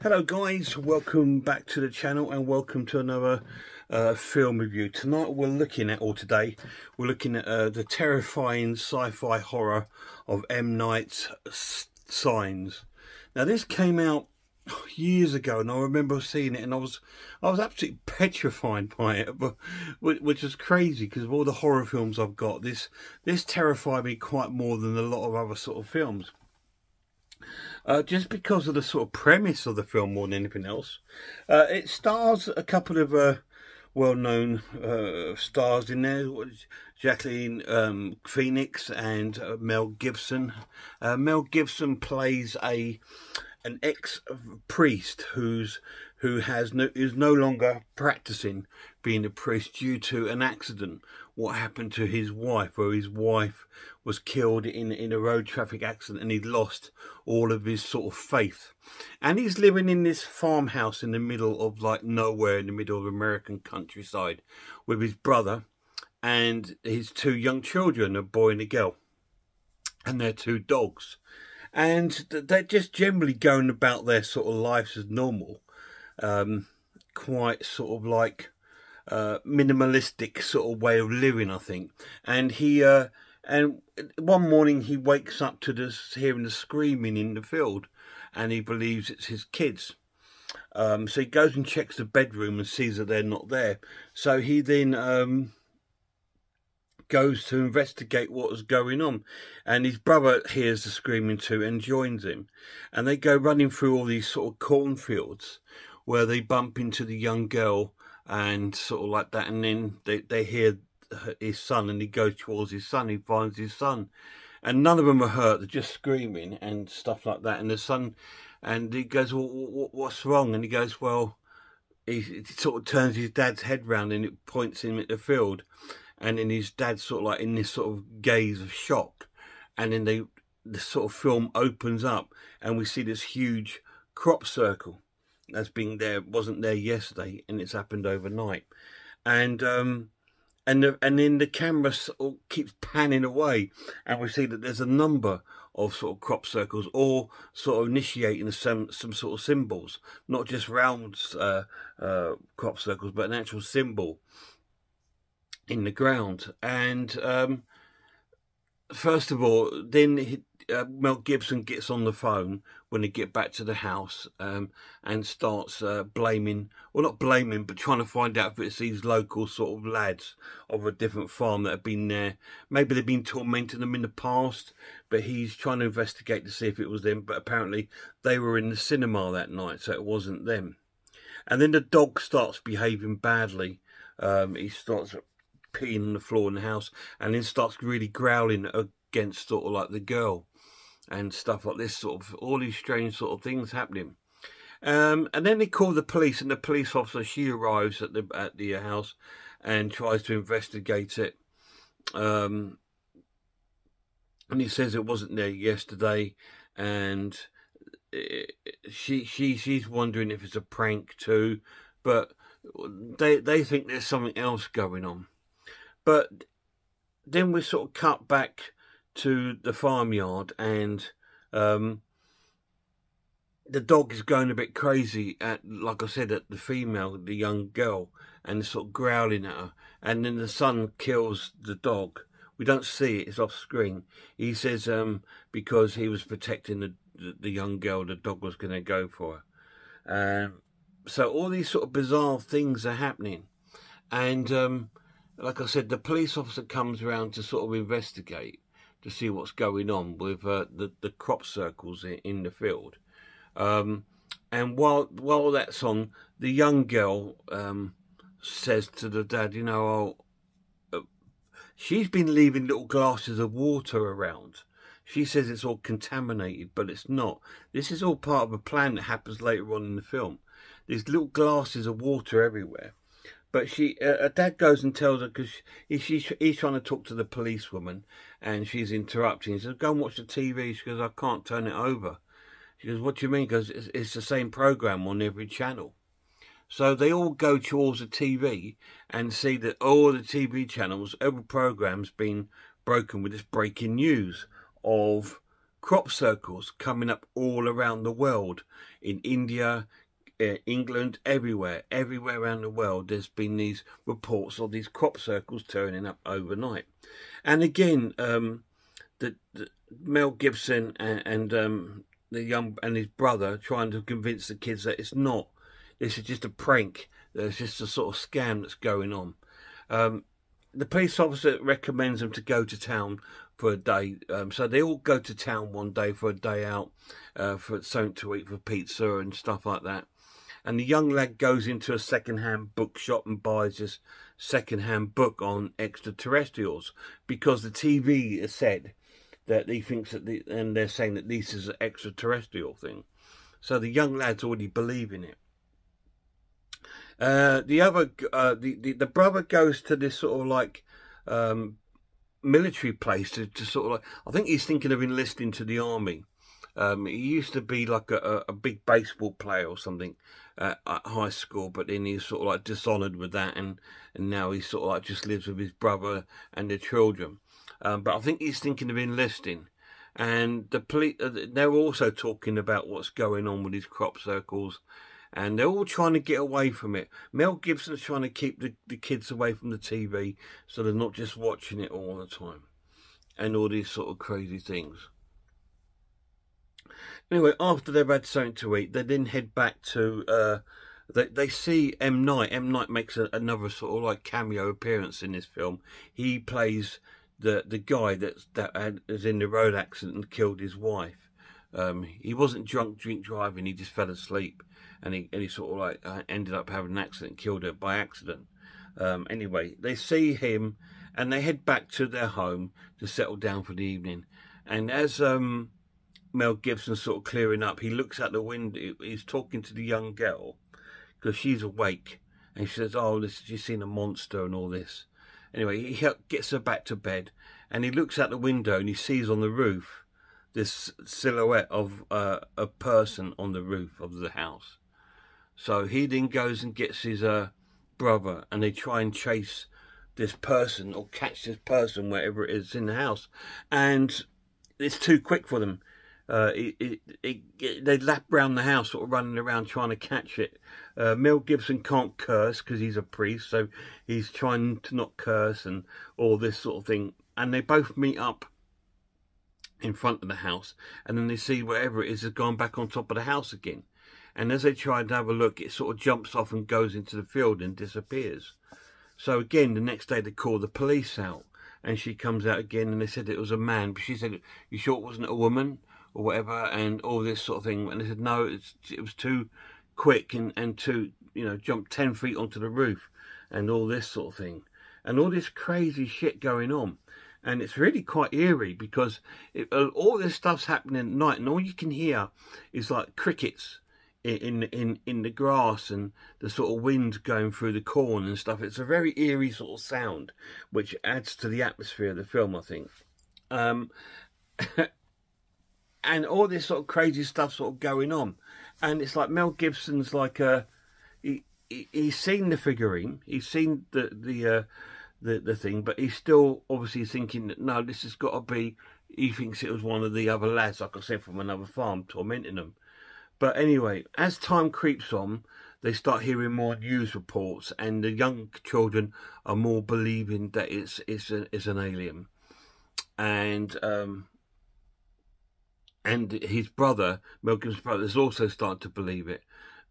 Hello guys, welcome back to the channel and welcome to another film review. Tonight we're looking at, or today, we're looking at the terrifying sci-fi horror of M. Night's Signs. Now this came out years ago and I remember seeing it and I was absolutely petrified by it, but which is crazy because of all the horror films I've got. This terrified me quite more than a lot of other sort of films. Just because of the sort of premise of the film more than anything else. It stars a couple of well-known stars in there. Joaquin Phoenix and Mel Gibson. Mel Gibson plays an ex-priest who's no longer practicing being a priest due to an accident. What happened to his wife, where his wife was killed in a road traffic accident and he'd lost all of his sort of faith. And he's living in this farmhouse in the middle of like nowhere, in the middle of American countryside, with his brother and his two young children, a boy and a girl, and their two dogs. And they're just generally going about their sort of lives as normal. Quite sort of like minimalistic sort of way of living, I think. And and one morning he wakes up to hearing the screaming in the field, and he believes it's his kids. So he goes and checks the bedroom and sees that they're not there. So he then goes to investigate what was going on, and his brother hears the screaming too and joins him, and they go running through all these sort of cornfields where they bump into the young girl and sort of like that, and then they hear his son, and he goes towards his son. He finds his son, and none of them are hurt, they're just screaming and stuff like that. And the son, and he goes, well, what's wrong? And he goes, well, he sort of turns his dad's head round and it points him at the field, and then his dad's sort of like in this sort of gaze of shock, and then the sort of film opens up and we see this huge crop circle that's been there, wasn't there yesterday, and it's happened overnight. And then the camera sort of keeps panning away, and we see that there's a number of sort of crop circles, all sort of initiating some sort of symbols, not just round crop circles, but an actual symbol in the ground. And first of all, then Mel Gibson gets on the phone when they get back to the house, and starts blaming, well, not blaming, but trying to find out if it's these local sort of lads of a different farm that have been there. Maybe they've been tormenting them in the past, but he's trying to investigate to see if it was them. But apparently they were in the cinema that night, so it wasn't them. And then the dog starts behaving badly. He starts peeing on the floor in the house, and then starts really growling against sort of like the girl and stuff like this, sort of all these strange sort of things happening. And then they call the police, and the police officer, she arrives at the house and tries to investigate it. And he says it wasn't there yesterday, and she's wondering if it's a prank too, but they think there's something else going on. But then we sort of cut back to the farmyard, and the dog is going a bit crazy at, like I said, at the female, the young girl, and sort of growling at her. And then the son kills the dog. We don't see it, it's off screen. He says because he was protecting the young girl, the dog was going to go for her. So all these sort of bizarre things are happening. And like I said, the police officer comes around to sort of investigate, to see what's going on with the crop circles in the field. And while that's on, the young girl says to the dad, you know, she's been leaving little glasses of water around. She says it's all contaminated, but it's not. This is all part of a plan that happens later on in the film. There's little glasses of water everywhere. But her dad goes and tells her, because he's trying to talk to the policewoman, and she's interrupting. He says, go and watch the TV. She goes, I can't turn it over. She goes, what do you mean? Because it's the same program on every channel. So they all go towards the TV and see that all the TV channels, every program's been broken with this breaking news of crop circles coming up all around the world, in India, England, everywhere around the world. There's been these reports of these crop circles turning up overnight. And again, the Mel Gibson and the young and his brother trying to convince the kids that it's not. This is just a prank. There's just a sort of scam that's going on. The police officer recommends them to go to town for a day. So they all go to town one day for a day out, for something to eat, for pizza and stuff like that. And the young lad goes into a second-hand bookshop and buys this second-hand book on extraterrestrials, because the TV has said that he thinks that, and they're saying that this is an extraterrestrial thing. So the young lad's already believing it. The brother goes to this sort of like military place to sort of like, I think he's thinking of enlisting to the army. He used to be like a big baseball player or something at high school, but then he's sort of like dishonoured with that, and now he sort of like just lives with his brother and their children. But I think he's thinking of enlisting. And the police, they're also talking about what's going on with these crop circles, and they're all trying to get away from it. Mel Gibson's trying to keep the kids away from the TV, so they're not just watching it all the time, and all these sort of crazy things. Anyway, after they've had something to eat, they then head back to, they see M. Night. M. Night makes another sort of like cameo appearance in this film. He plays the guy that was in the road accident and killed his wife. He wasn't drink driving, he just fell asleep, and he sort of like ended up having an accident, killed her by accident. Anyway, they see him and they head back to their home to settle down for the evening. And as Mel Gibson's sort of clearing up, he looks out the window. He's talking to the young girl because she's awake, and she says, "Oh, she's seen a monster and all this." Anyway, he gets her back to bed, and he looks out the window and he sees on the roof this silhouette of a person on the roof of the house. So he then goes and gets his brother, and they try and chase this person or catch this person wherever it is in the house, and it's too quick for them. They lap round the house, sort of running around trying to catch it. Mel Gibson can't curse because he's a priest, so he's trying to not curse and all this sort of thing. And they both meet up in front of the house, and then they see whatever it is has gone back on top of the house again. And as they try to have a look, it sort of jumps off and goes into the field and disappears. So again, the next day they call the police out, and she comes out again, and they said it was a man, but she said, "You sure it wasn't a woman?" or whatever, and all this sort of thing. And they said, no, it was too quick, and to, you know, jump 10 feet onto the roof, and all this sort of thing. And all this crazy shit going on. And it's really quite eerie, because all this stuff's happening at night, and all you can hear is like crickets in the grass, and the sort of wind going through the corn and stuff. It's a very eerie sort of sound, which adds to the atmosphere of the film, I think. And all this sort of crazy stuff sort of going on. And it's like Mel Gibson's like he's seen the figurine, he's seen the thing, but he's still obviously thinking that no, this has got to be, he thinks it was one of the other lads, like I said, from another farm tormenting them. But anyway, as time creeps on, they start hearing more news reports, and the young children are more believing that it's an alien. And his brother, Mel Gibson's brother, is also starting to believe it,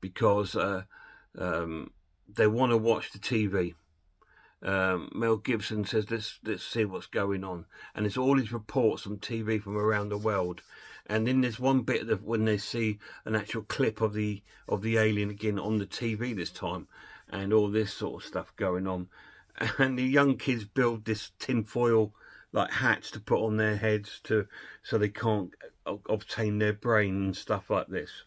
because they want to watch the TV. Mel Gibson says, let's see what's going on. And it's all these reports on TV from around the world. And then there's one bit of when they see an actual clip of the alien again on the TV this time, and all this sort of stuff going on. And the young kids build this tinfoil like hats to put on their heads so they can't obtain their brain and stuff like this.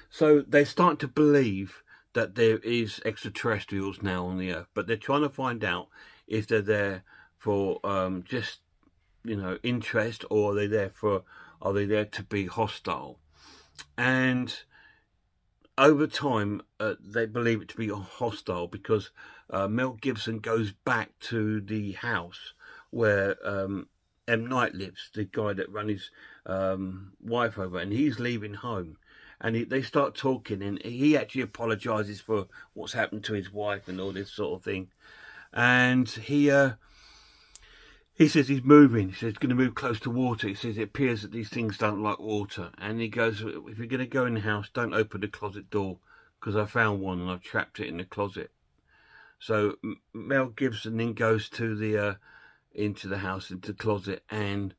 So they start to believe that there is extraterrestrials now on the Earth, but they're trying to find out if they're there for just, you know, interest, or are they there to be hostile? And over time, they believe it to be hostile, because Mel Gibson goes back to the house where M. Night lives, the guy that run his wife over, and he's leaving home. And they start talking, and he actually apologises for what's happened to his wife and all this sort of thing. And he says he's moving. He says he's going to move close to water. He says it appears that these things don't like water. And he goes, if you're going to go in the house, don't open the closet door, because I found one and I've trapped it in the closet. So Mel Gibson then goes to the into the house, into the closet, and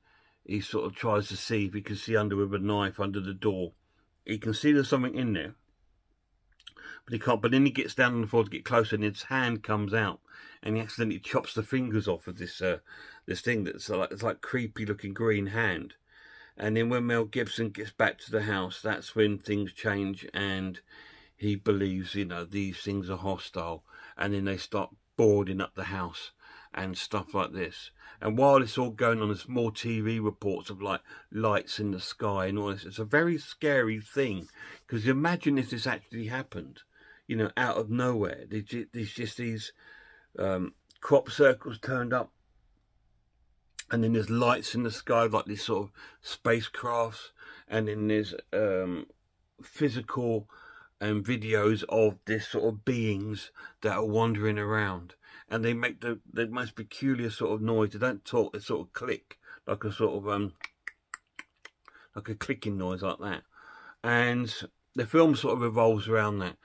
he sort of tries to see if he can see under with a knife under the door. He can see there's something in there, but he can't. But then he gets down on the floor to get closer, and his hand comes out, and he accidentally chops the fingers off of this this thing that's like, it's like creepy looking green hand. And then when Mel Gibson gets back to the house, that's when things change, and he believes, you know, these things are hostile, and then they start boarding up the house and stuff like this. And while it's all going on, there's more TV reports of like lights in the sky and all this. It's a very scary thing, because imagine if this actually happened, you know, out of nowhere. There's just these crop circles turned up, and then there's lights in the sky like these sort of spacecrafts, and then there's physical videos of this sort of beings that are wandering around. And they make the most peculiar sort of noise. They don't talk, they sort of click, like a sort of like a clicking noise like that. And the film sort of revolves around that,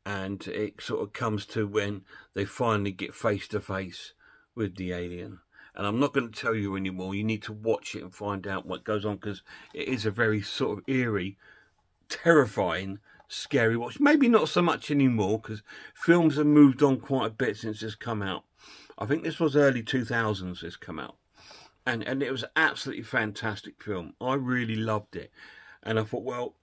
and it sort of comes to when they finally get face to face with the alien. And I'm not going to tell you anymore. You need to watch it and find out what goes on, because it is a very sort of eerie, terrifying, scary watch. Maybe not so much anymore, because films have moved on quite a bit since this come out. I think this was early 2000s this come out, and it was an absolutely fantastic film. I really loved it, and I thought, well,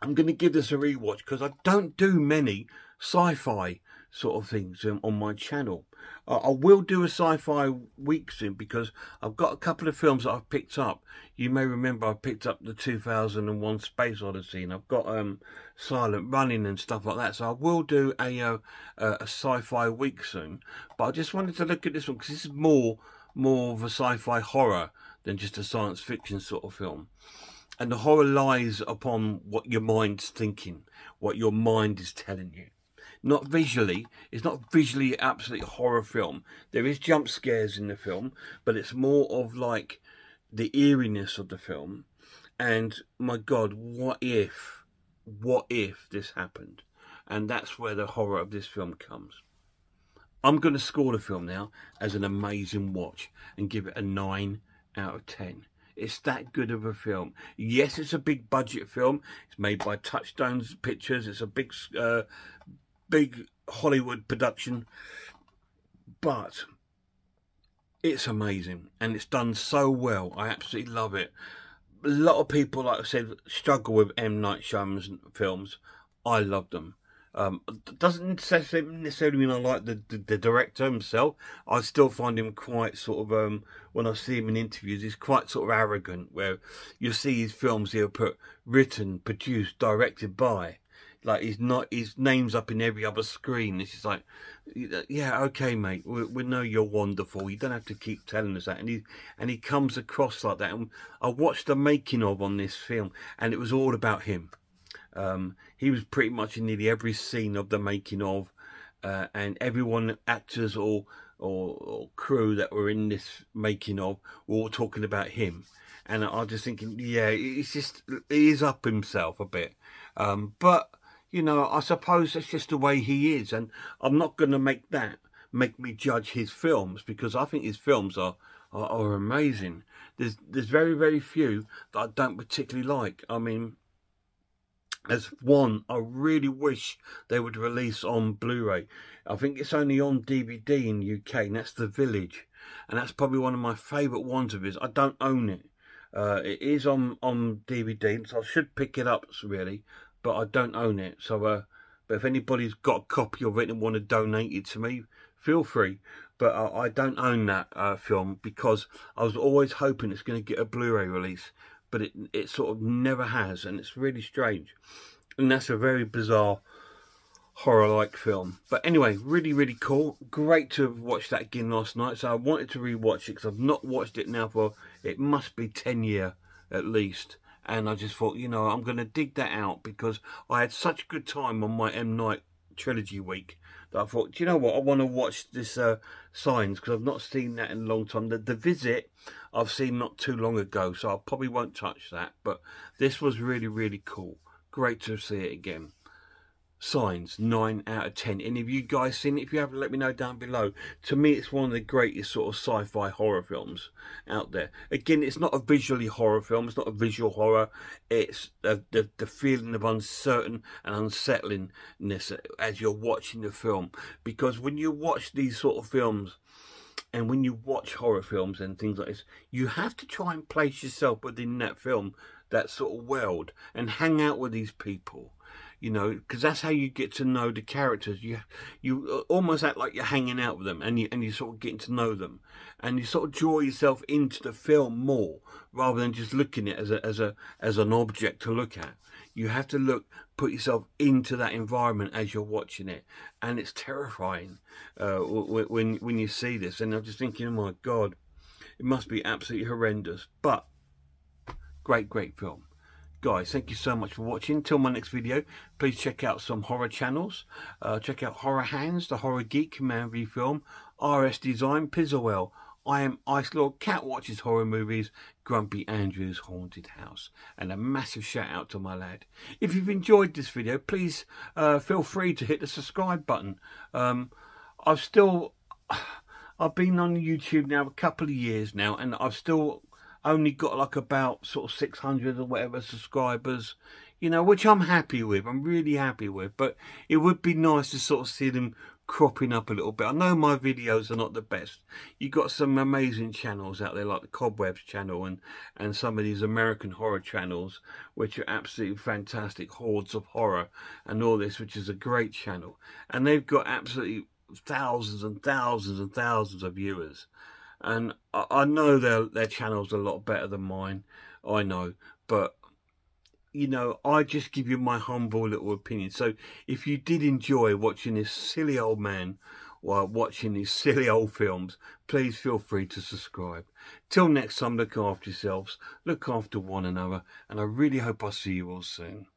I'm going to give this a rewatch, because I don't do many sci-fi sort of things on my channel. I will do a sci-fi week soon, because I've got a couple of films that I've picked up. You may remember I picked up the 2001 Space Odyssey, and I've got Silent Running and stuff like that. So I will do a sci-fi week soon. But I just wanted to look at this one, because this is more of a sci-fi horror than just a science fiction sort of film. And the horror lies upon what your mind's thinking, what your mind is telling you. Not visually. It's not visually absolutely horror film. There is jump scares in the film, but it's more of like the eeriness of the film. And my God, what if this happened? And that's where the horror of this film comes. I'm going to score the film now as an amazing watch and give it a 9 out of 10. It's that good of a film. Yes, it's a big budget film. It's made by Touchstones Pictures. It's a big Hollywood production, but it's amazing, and it's done so well. I absolutely love it. A lot of people, like I said, struggle with M. Night Shyamalan's films. I love them. Doesn't necessarily mean I like the director himself. I still find him quite sort of, when I see him in interviews, he's quite sort of arrogant, where you see his films, he'll put written, produced, directed by. Like, his name's up in every other screen. It's just like, yeah, okay, mate, we know you're wonderful. You don't have to keep telling us that. And he comes across like that. And I watched the making of on this film, and it was all about him. He was pretty much in nearly every scene of the making of, and everyone, actors or crew that were in this making of, were all talking about him. And I was just thinking, yeah, he is up himself a bit, but you know, I suppose that's just the way he is, and I'm not going to make me judge his films, because I think his films are amazing. There's very, very few that I don't particularly like. I mean, there's one I really wish they would release on Blu-ray. I think it's only on DVD in UK, and that's The Village, and that's probably one of my favourite ones of his. I don't own it. It is on DVD, so I should pick it up, really, but I don't own it. So, but if anybody's got a copy of it and want to donate it to me, feel free. But I don't own that film, because I was always hoping it's going to get a Blu-ray release, but it sort of never has, and it's really strange. And that's a very bizarre horror-like film. But anyway, really cool. Great to have watched that again last night. So I wanted to rewatch it because I've not watched it now for, it must be 10 years at least. And I just thought, you know, I'm going to dig that out because I had such a good time on my M. Night trilogy week that I thought, do you know what, I want to watch this Signs, because I've not seen that in a long time. The Visit I've seen not too long ago, so I probably won't touch that. But this was really cool. Great to see it again. Signs, 9 out of 10. Any of you guys seen it? If you haven't, let me know down below. To me, it's one of the greatest sort of sci-fi horror films out there. Again, it's not a visually horror film. It's not a visual horror. It's the feeling of uncertain and unsettlingness as you're watching the film. Because when you watch these sort of films, and when you watch horror films and things like this, you have to try and place yourself within that film, that sort of world, and hang out with these people. You know, because that's how you get to know the characters. You almost act like you're hanging out with them, and you sort of getting to know them, and you sort of draw yourself into the film more rather than just looking at it as an object to look at. You have to put yourself into that environment as you're watching it, and it's terrifying when you see this. And I'm just thinking, oh my God, it must be absolutely horrendous, but great film. Guys, thank you so much for watching. Till my next video, please check out some horror channels. Check out Horror Hands, The Horror Geek, Man v Film, RS Design, Pizzawell. I am Ice Lord, Cat Watches Horror Movies, Grumpy Andrew's Haunted House. And a massive shout out to my lad. If you've enjoyed this video, please feel free to hit the subscribe button. I've been on YouTube now a couple of years now, and I've still only got like about sort of 600 or whatever subscribers, you know, which I'm happy with. I'm really happy with, but it would be nice to sort of see them cropping up a little bit. I know my videos are not the best. You got some amazing channels out there like the Cobwebs channel and some of these American horror channels, which are absolutely fantastic. Hordes of Horror and all this, which is a great channel, and they've got absolutely thousands and thousands and thousands of viewers. And I know their channel's a lot better than mine, I know, but you know, I just give you my humble little opinion. So if you did enjoy watching this silly old man while watching these silly old films, please feel free to subscribe. Till next time, look after yourselves, look after one another, and I really hope I see you all soon.